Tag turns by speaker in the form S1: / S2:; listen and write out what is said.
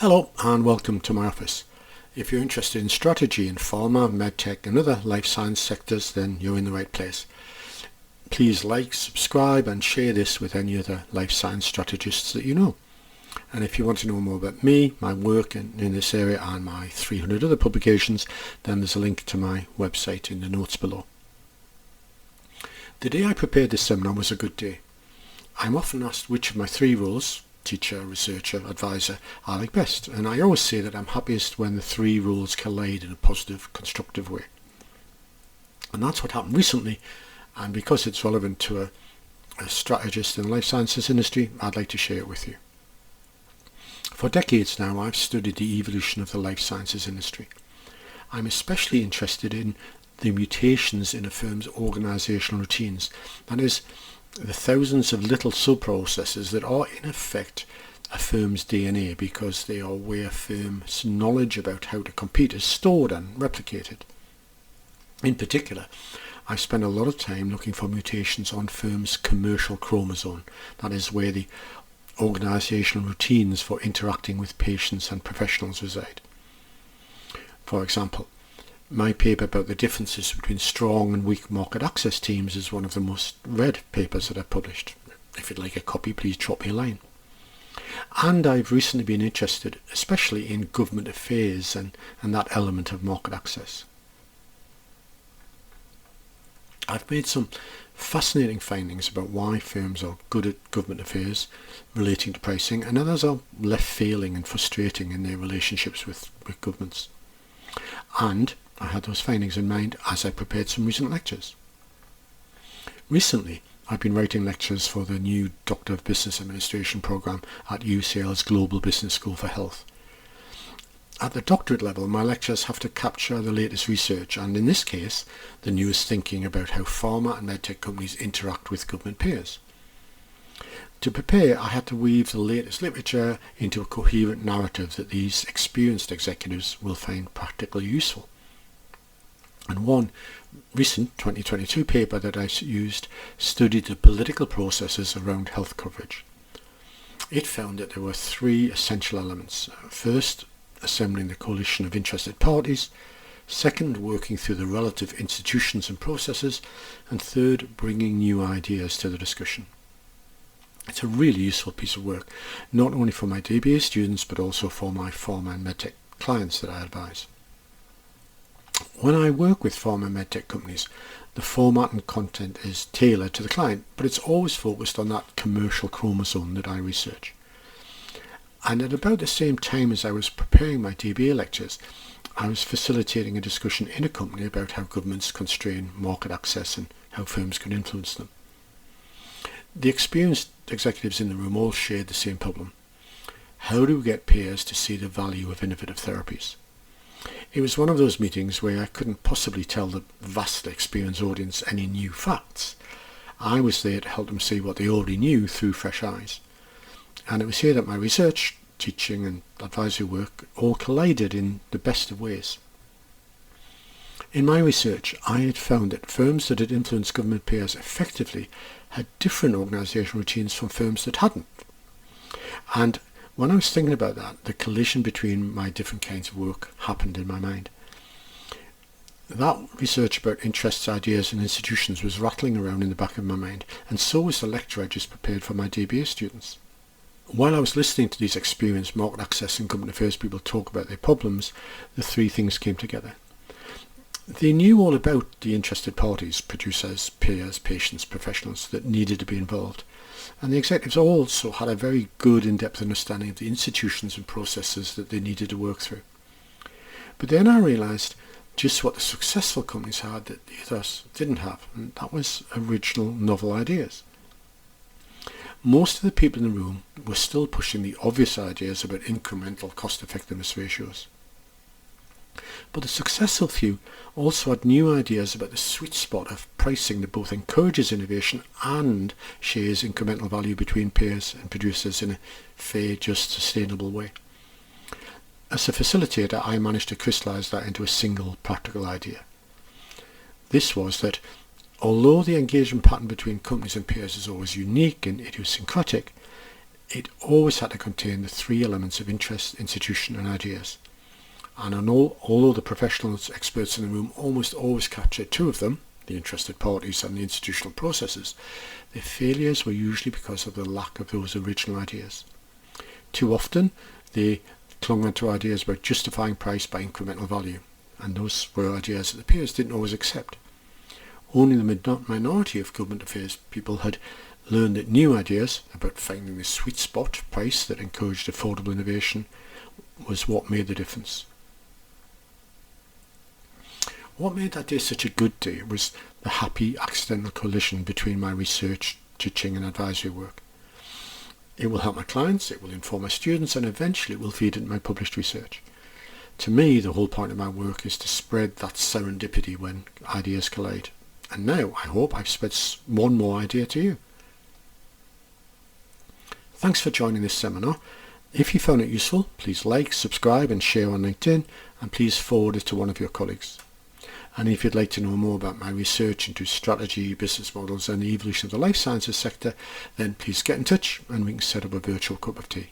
S1: Hello and welcome to my office. If you're interested in strategy in pharma, medtech and other life science sectors, then you're in the right place. Please like, subscribe and share this with any other life science strategists that you know. And if you want to know more about me, my work in this area and my 300 other publications, then there's a link to my website in the notes below. The day I prepared this seminar was a good day. I'm often asked which of my three roles, teacher, researcher, advisor, I like best, and I always say that I'm happiest when the three roles collide in a positive, constructive way. And that's what happened recently, and because it's relevant to a strategist in the life sciences industry, I'd like to share it with you. For decades now, I've studied the evolution of the life sciences industry. I'm especially interested in the mutations in a firm's organisational routines, that is, the thousands of little sub-processes that are in effect a firm's DNA because they are where firms' knowledge about how to compete is stored and replicated. In particular, I spend a lot of time looking for mutations on firms' commercial chromosome, that is where the organisational routines for interacting with patients and professionals reside. For example, my paper about the differences between strong and weak market access teams is one of the most read papers that I've published. If you'd like a copy, please drop me a line. And I've recently been interested especially in government affairs and that element of market access. I've made some fascinating findings about why firms are good at government affairs relating to pricing and others are left failing and frustrating in their relationships with governments. And I had those findings in mind as I prepared some recent lectures. Recently, I've been writing lectures for the new Doctor of Business Administration program at UCL's Global Business School for Health. At the doctorate level, my lectures have to capture the latest research and, in this case, the newest thinking about how pharma and medtech companies interact with government peers. To prepare, I had to weave the latest literature into a coherent narrative that these experienced executives will find practically useful. And one recent 2022 paper that I used studied the political processes around health coverage. It found that there were three essential elements. First, assembling the coalition of interested parties. Second, working through the relative institutions and processes. And third, bringing new ideas to the discussion. It's a really useful piece of work, not only for my DBA students, but also for my pharma and medtech clients that I advise. When I work with pharma and medtech companies, the format and content is tailored to the client, but it's always focused on that commercial chromosome that I research. And at about the same time as I was preparing my DBA lectures, I was facilitating a discussion in a company about how governments constrain market access and how firms can influence them. The experienced executives in the room all shared the same problem. How do we get payers to see the value of innovative therapies? It was one of those meetings where I couldn't possibly tell the vastly experienced audience any new facts. I was there to help them see what they already knew through fresh eyes. And it was here that my research, teaching and advisory work all collided in the best of ways. In my research, I had found that firms that had influenced government payers effectively had different organisational routines from firms that hadn't. And when I was thinking about that, the collision between my different kinds of work happened in my mind. That research about interests, ideas and institutions was rattling around in the back of my mind, and so was the lecture I just prepared for my DBA students. While I was listening to these experienced market access and government affairs people talk about their problems, the three things came together. They knew all about the interested parties, producers, payers, patients, professionals that needed to be involved. And the executives also had a very good in-depth understanding of the institutions and processes that they needed to work through. But then I realised just what the successful companies had that the others didn't have, and that was original, novel ideas. Most of the people in the room were still pushing the obvious ideas about incremental cost-effectiveness ratios. But the successful few also had new ideas about the sweet spot of pricing that both encourages innovation and shares incremental value between payers and producers in a fair, just, sustainable way. As a facilitator, I managed to crystallise that into a single practical idea. This was that although the engagement pattern between companies and peers is always unique and idiosyncratic, It always had to contain the three elements of interest, institution and ideas. And although the professionals, experts in the room almost always captured two of them, the interested parties and the institutional processes, their failures were usually because of the lack of those original ideas. Too often, they clung onto ideas about justifying price by incremental value, and those were ideas that the peers didn't always accept. Only the minority of government affairs people had learned that new ideas about finding the sweet spot price that encouraged affordable innovation was what made the difference. What made that day such a good day was the happy accidental collision between my research, teaching and advisory work. It will help my clients, it will inform my students, and eventually it will feed into my published research. To me, the whole point of my work is to spread that serendipity when ideas collide. And now, I hope I've spread one more idea to you. Thanks for joining this seminar. If you found it useful, please like, subscribe and share on LinkedIn, and please forward it to one of your colleagues. And if you'd like to know more about my research into strategy, business models and the evolution of the life sciences sector, then please get in touch and we can set up a virtual cup of tea.